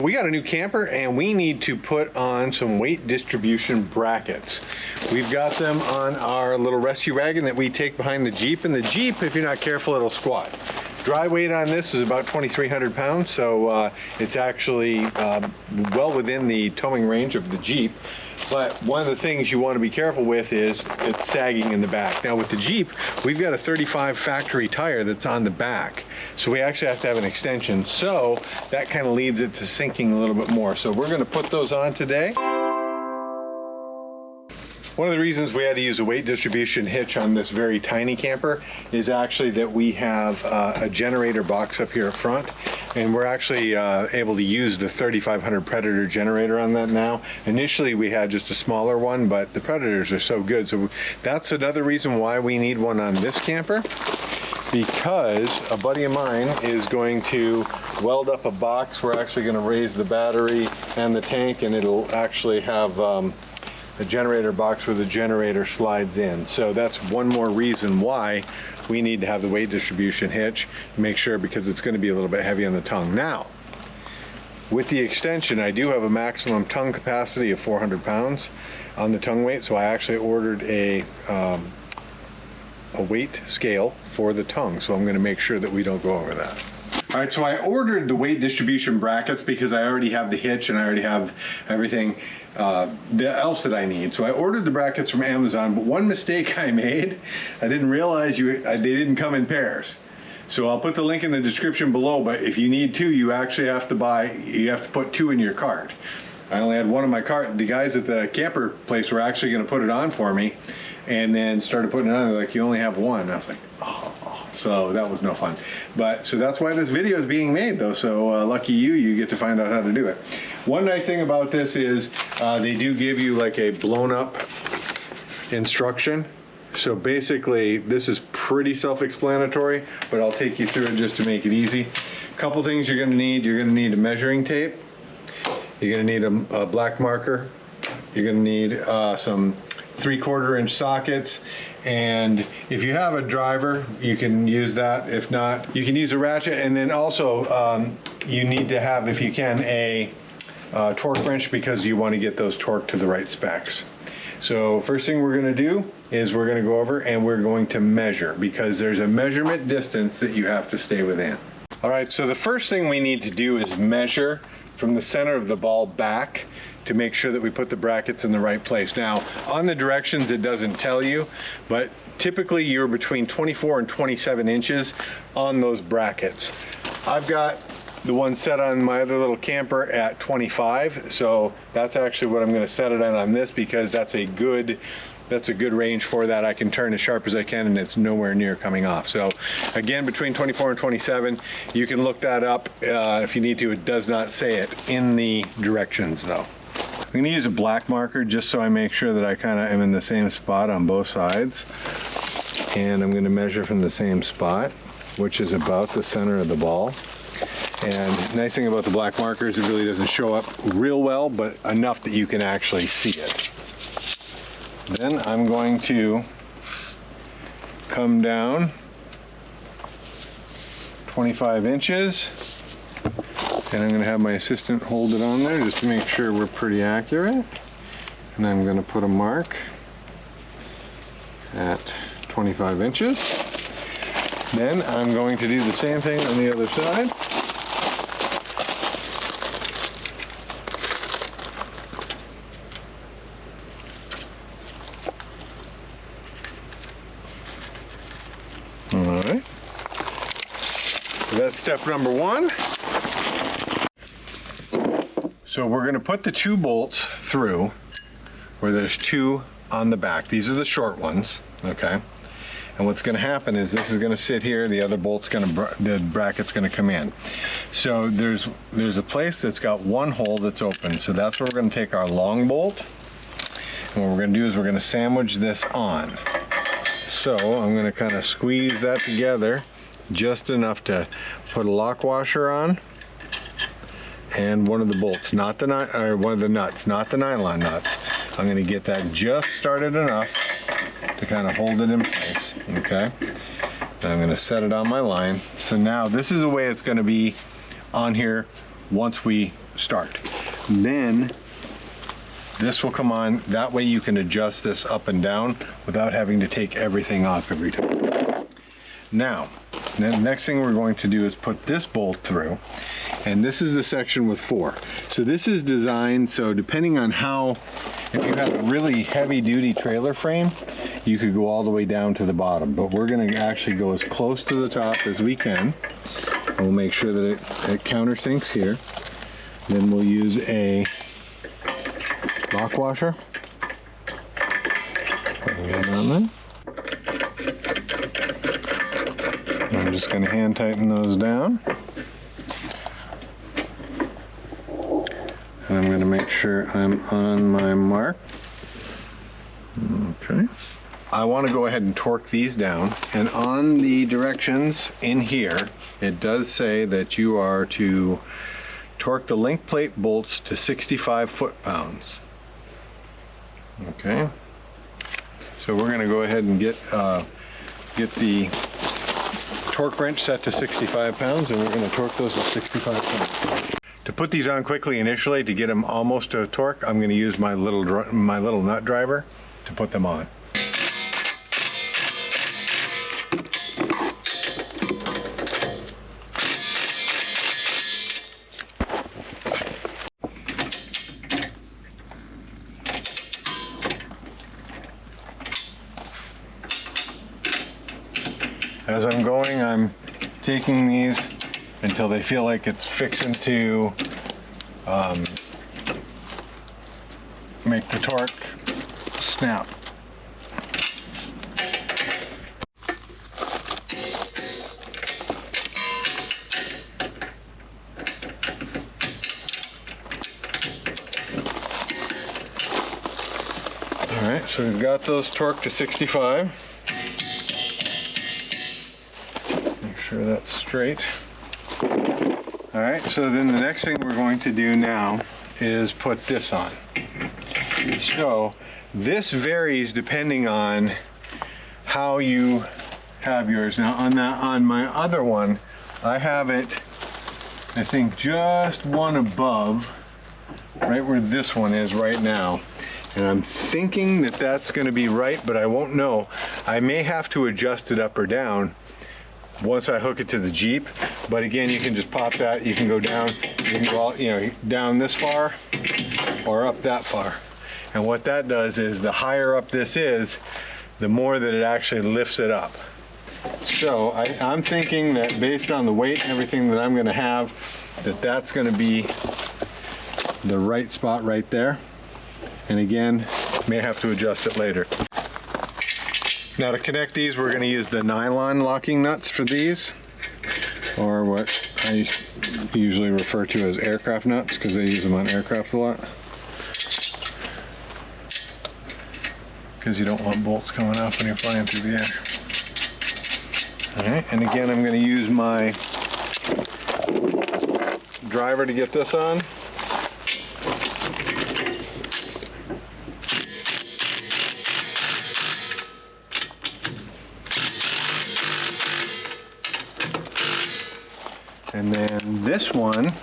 We got a new camper and we need to put on some weight distribution brackets. We've got them on our little rescue wagon that we take behind the Jeep, and the Jeep, if you're not careful, it'll squat. Dry weight on this is about 2,300 pounds, so it's actually well within the towing range of the Jeep. But one of the things you want to be careful with is it's sagging in the back. Now with the Jeep, we've got a 35 factory tire that's on the back. So we actually have to have an extension. So that kind of leads it to sinking a little bit more. So we're going to put those on today. One of the reasons we had to use a weight distribution hitch on this very tiny camper is actually that we have a generator box up here up front, and we're actually able to use the 3500 Predator generator on that now. Initially we had just a smaller one, but the Predators are so good. So that's another reason why we need one on this camper, because a buddy of mine is going to weld up a box. We're actually going to raise the battery and the tank, and it'll actually have a generator box where the generator slides in. So that's one more reason why we need to have the weight distribution hitch. Make sure, because it's going to be a little bit heavy on the tongue. Now, with the extension, I do have a maximum tongue capacity of 400 pounds on the tongue weight, so I actually ordered a weight scale for the tongue, so I'm going to make sure that we don't go over that. All right, so I ordered the weight distribution brackets because I already have the hitch and I already have everything else that I need. So I ordered the brackets from Amazon, but one mistake I made, I didn't realize they didn't come in pairs. So I'll put the link in the description below, but if you need two, you actually have to put two in your cart. I only had one in my cart. The guys at the camper place were actually going to put it on for me, and then started putting it on. They're like, you only have one. And I was like, oh. So that was no fun. But so that's why this video is being made, though. So lucky you get to find out how to do it. One nice thing about this is they do give you like a blown up instruction. So basically this is pretty self-explanatory, but I'll take you through it just to make it easy. A couple things you're going to need. You're going to need a measuring tape. You're going to need a black marker. You're going to need some 3/4 inch sockets. And if you have a driver, you can use that. If not, you can use a ratchet. And then also you need to have, if you can, a torque wrench, because you want to get those torqued to the right specs. So first thing we're going to do is we're going to go over and we're going to measure, because there's a measurement distance that you have to stay within. All right, so the first thing we need to do is measure from the center of the ball back to make sure that we put the brackets in the right place. Now, on the directions it doesn't tell you, but typically you're between 24 and 27 inches on those brackets. I've got the one set on my other little camper at 25, so that's actually what I'm going to set it on this, because that's a good range for that. I can turn as sharp as I can and it's nowhere near coming off. So again, between 24 and 27, you can look that up if you need to. It does not say it in the directions though. I'm going to use a black marker just so I make sure that I kind of am in the same spot on both sides. And I'm going to measure from the same spot, which is about the center of the ball. And the nice thing about the black marker is it really doesn't show up real well, but enough that you can actually see it. Then I'm going to come down 25 inches. And I'm going to have my assistant hold it on there just to make sure we're pretty accurate. And I'm going to put a mark at 25 inches. Then I'm going to do the same thing on the other side. All right. So that's step number one. So we're going to put the two bolts through where there's two on the back. These are the short ones, okay? And what's going to happen is this is going to sit here, the other bolt's going to, the bracket's going to come in. So there's a place that's got one hole that's open. So that's where we're going to take our long bolt. And what we're going to do is we're going to sandwich this on. So I'm going to kind of squeeze that together just enough to put a lock washer on. And one of the bolts, not the one of the nuts, not the nylon nuts. I'm going to get that just started enough to kind of hold it in place, okay? Then I'm going to set it on my line. So now this is the way it's going to be on here once we start. Then this will come on. That way you can adjust this up and down without having to take everything off every time. Now, the next thing we're going to do is put this bolt through, and this is the section with 4. So this is designed so depending on how, if you have a really heavy duty trailer frame, you could go all the way down to the bottom, but we're going to actually go as close to the top as we can. And we'll make sure that it countersinks here. Then we'll use a lock washer. Putting that on there. I'm just going to hand tighten those down. And I'm going to make sure I'm on my mark. Okay. I want to go ahead and torque these down, and on the directions in here it does say that you are to torque the link plate bolts to 65 foot-pounds. Okay, so we're going to go ahead and get the torque wrench set to 65 pounds, and we're going to torque those to 65 pounds. To put these on quickly initially, to get them almost to a torque, I'm going to use my little nut driver to put them on. As I'm going, I'm taking these until they feel like it's fixing to make the torque snap. All right, so we've got those torqued to 65. Sure that's straight. All right, so then the next thing we're going to do now is put this on. So this varies depending on how you have yours. Now on my other one, I have it, I think just one above, right where this one is right now. And I'm thinking that that's going to be right, but I won't know. I may have to adjust it up or down once I hook it to the Jeep, but again, you can just pop that. You can go down, you can go all, down this far or up that far. And what that does is the higher up this is, the more that it actually lifts it up. So I'm thinking that based on the weight and everything that I'm going to have, that's going to be the right spot right there. And again, may have to adjust it later. Now to connect these, we're going to use the nylon locking nuts for these, or what I usually refer to as aircraft nuts, because they use them on aircraft a lot. Because you don't want bolts coming off when you're flying through the air. Alright, and again I'm going to use my driver to get this on. And then this one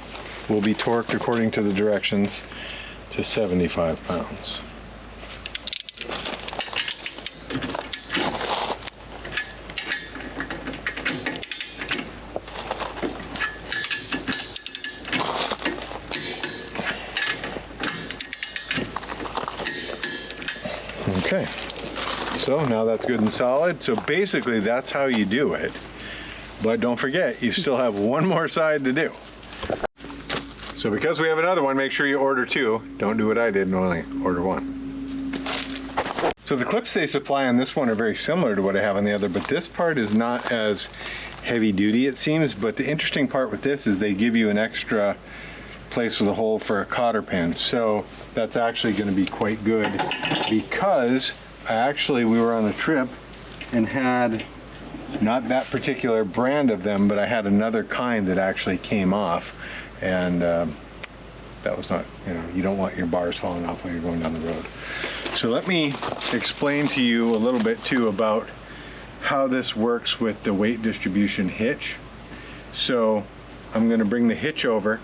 will be torqued according to the directions to 75 pounds. Okay, so now that's good and solid. So basically that's how you do it. But don't forget, you still have one more side to do. So because we have another one, make sure you order 2. Don't do what I did and only order 1. So the clips they supply on this one are very similar to what I have on the other, but this part is not as heavy duty, it seems. But the interesting part with this is they give you an extra place with a hole for a cotter pin. So that's actually going to be quite good, because we were on a trip and had not that particular brand of them, but I had another kind that actually came off, and that was not, you don't want your bars falling off when you're going down the road. So let me explain to you a little bit too about how this works with the weight distribution hitch. So I'm going to bring the hitch over.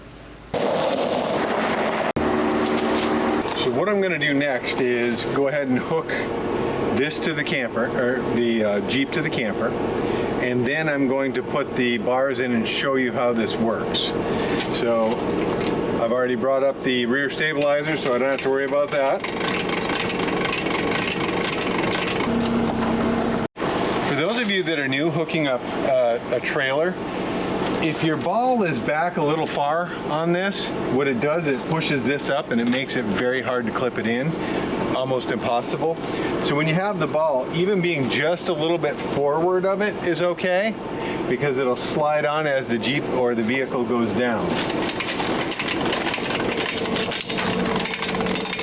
what I'm going to do next is go ahead and hook this to the camper, or the Jeep to the camper, and then I'm going to put the bars in and show you how this works. So I've already brought up the rear stabilizer, so I don't have to worry about that. For those of you that are new hooking up a trailer, if your ball is back a little far on this, what it does, it pushes this up and it makes it very hard to clip it in, almost impossible. So when you have the ball, even being just a little bit forward of it is okay, because it'll slide on as the Jeep or the vehicle goes down.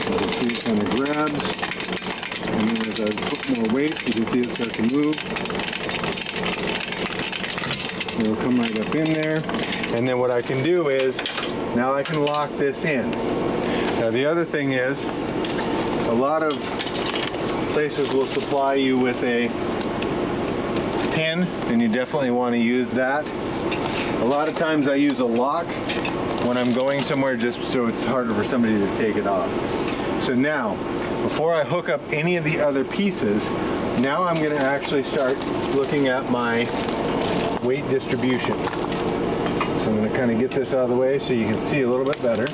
You can see it kind of grabs, and then as I put more weight, you can see it start to move. It'll come right up in there, and then what I can do is, now I can lock this in. Now the other thing is, a lot of places will supply you with a pin, and you definitely want to use that. A lot of times I use a lock when I'm going somewhere, just so it's harder for somebody to take it off. So now, before I hook up any of the other pieces, now I'm going to actually start looking at my weight distribution. So I'm going to kind of get this out of the way so you can see a little bit better.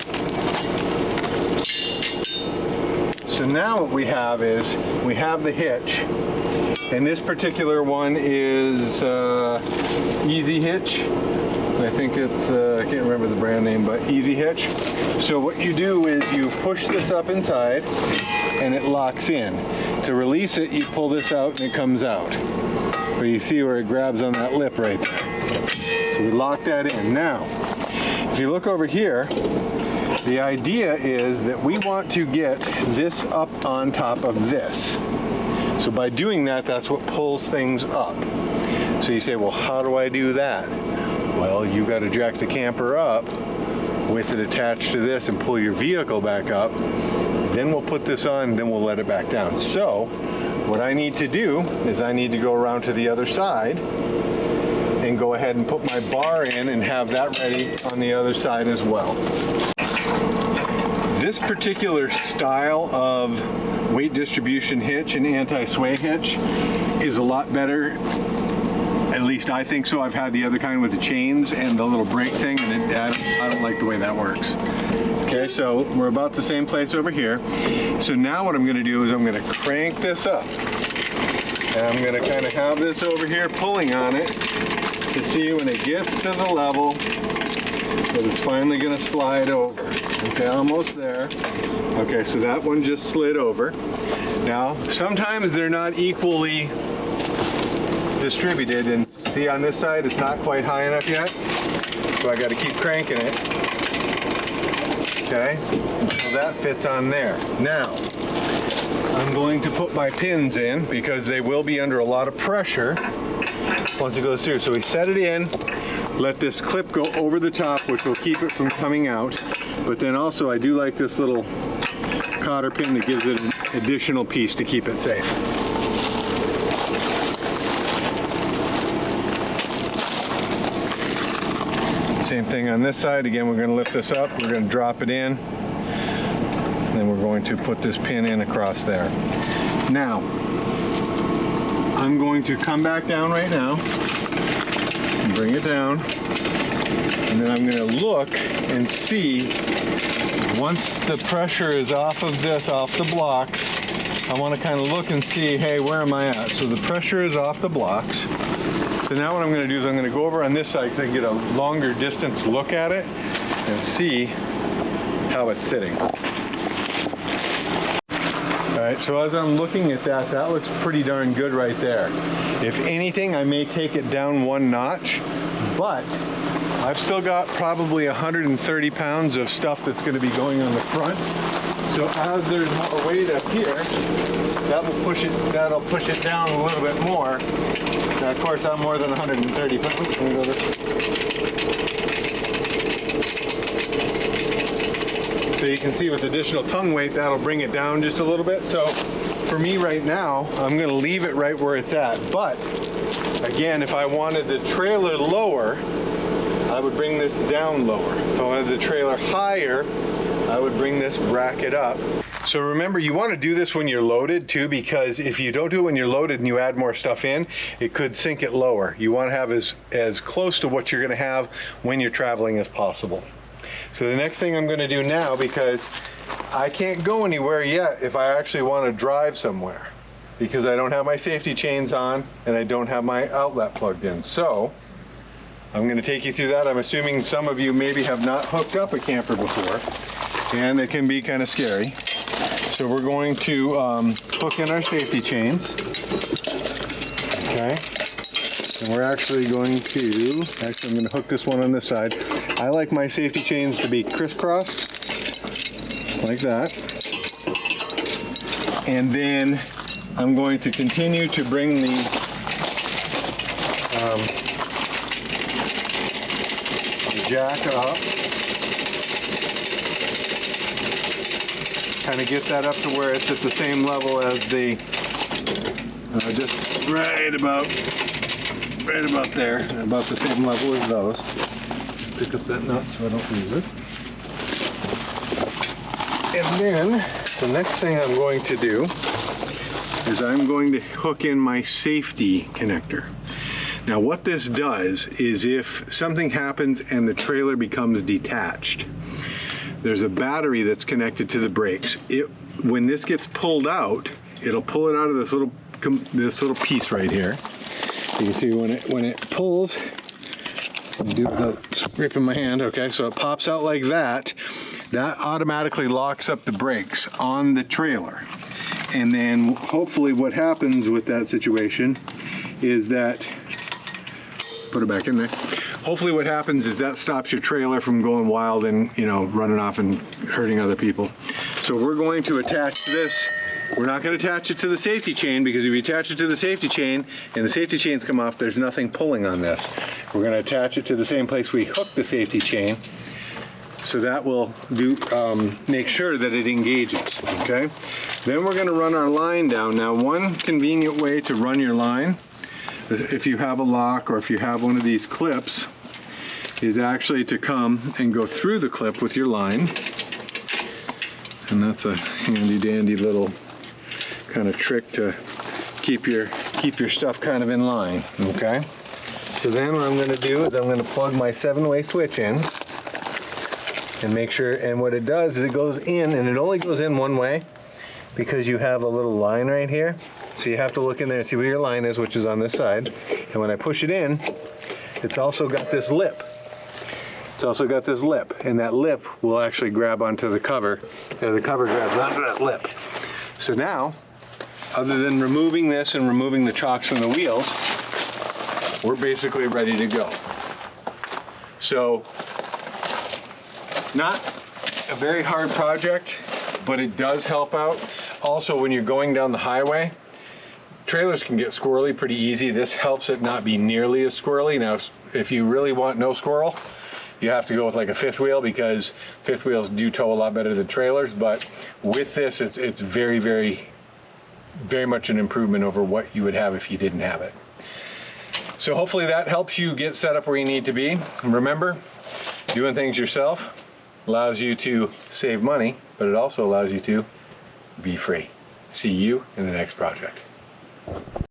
So now what we have is, we have the hitch, and this particular one is Easy Hitch. I think it's, I can't remember the brand name, but Easy Hitch. So what you do is you push this up inside and it locks in. To release it, you pull this out and it comes out. But you see where it grabs on that lip right there. So we lock that in. Now, if you look over here, the idea is that we want to get this up on top of this. So by doing that, that's what pulls things up. So you say, well, how do I do that? Well, you got to jack the camper up with it attached to this and pull your vehicle back up. Then we'll put this on, then we'll let it back down. So what I need to do is I need to go around to the other side and go ahead and put my bar in and have that ready on the other side as well. This particular style of weight distribution hitch and anti-sway hitch is a lot better. At least I think so. I've had the other kind with the chains and the little brake thing, and I don't like the way that works. Okay, so we're about the same place over here. So now what I'm going to do is I'm going to crank this up. And I'm going to kind of have this over here pulling on it to see when it gets to the level that it's finally going to slide over. Okay, almost there. Okay, so that one just slid over. Now, sometimes they're not equally distributed, and see on this side it's not quite high enough yet, so I got to keep cranking it. Okay, so that fits on there. Now I'm going to put my pins in because they will be under a lot of pressure once it goes through. So we set it in, let this clip go over the top, which will keep it from coming out, but then also I do like this little cotter pin that gives it an additional piece to keep it safe. Same thing on this side. Again, we're going to lift this up, we're going to drop it in, and then we're going to put this pin in across there. Now, I'm going to come back down right now, and bring it down, and then I'm going to look and see, once the pressure is off of this, off the blocks, I want to kind of look and see, hey, where am I at? So the pressure is off the blocks. So now what I'm going to do is I'm going to go over on this side because I can get a longer distance look at it and see how it's sitting. Alright, so as I'm looking at that, that looks pretty darn good right there. If anything, I may take it down one notch, but I've still got probably 130 pounds of stuff that's going to be going on the front. So as there's more weight up here, that'll push it down a little bit more. Now, of course, I'm more than 130 pounds. Let me go this way. So you can see with additional tongue weight, that'll bring it down just a little bit. So for me right now, I'm going to leave it right where it's at. But again, if I wanted the trailer lower, I would bring this down lower. If I wanted the trailer higher, I would bring this bracket up. So remember, you want to do this when you're loaded too, because if you don't do it when you're loaded and you add more stuff in, it could sink it lower. You want to have as close to what you're going to have when you're traveling as possible. So the next thing I'm going to do now, because I can't go anywhere yet if I actually want to drive somewhere, because I don't have my safety chains on and I don't have my outlet plugged in. So I'm going to take you through that. I'm assuming some of you maybe have not hooked up a camper before, and it can be kind of scary. So we're going to hook in our safety chains. Okay. And we're actually going to, I'm going to hook this one on this side. I like my safety chains to be crisscrossed, like that. And then I'm going to continue to bring the jack up. Kind of get that up to where it's at the same level as the, just right about there, about the same level as those. Pick up that nut so I don't lose it. And then the next thing I'm going to do is I'm going to hook in my safety connector. Now what this does is if something happens and the trailer becomes detached, there's a battery that's connected to the brakes. When this gets pulled out, it'll pull it out of this little piece right here. You can see when it pulls, I'll do it without scraping my hand. Okay, so it pops out like that. That automatically locks up the brakes on the trailer. And then hopefully what happens with that situation is that, put it back in there. Hopefully what happens is that stops your trailer from going wild and, you know, running off and hurting other people. So we're going to attach this. We're not going to attach it to the safety chain, because if you attach it to the safety chain and the safety chains come off, there's nothing pulling on this. We're going to attach it to the same place we hooked the safety chain. So that will make sure that it engages, okay? Then we're going to run our line down. Now, one convenient way to run your line, if you have a lock or if you have one of these clips, is actually to come and go through the clip with your line. And that's a handy dandy little kind of trick to keep your stuff kind of in line, okay? So then what I'm going to do is I'm going to plug my 7-way switch in and make sure, and what it does is it goes in, and it only goes in one way because you have a little line right here. So you have to look in there and see where your line is, which is on this side. And when I push it in, it's also got this lip. And that lip will actually grab onto the cover, and the cover grabs onto that lip. So now, other than removing this and removing the chocks from the wheels, we're basically ready to go. So, not a very hard project, but it does help out. Also, when you're going down the highway, trailers can get squirrely pretty easy. This helps it not be nearly as squirrely. Now, if you really want no squirrel, you have to go with like a fifth wheel, because fifth wheels do tow a lot better than trailers. But with this, it's very, very, very much an improvement over what you would have if you didn't have it. So hopefully that helps you get set up where you need to be. And remember, doing things yourself allows you to save money, but it also allows you to be free. See you in the next project.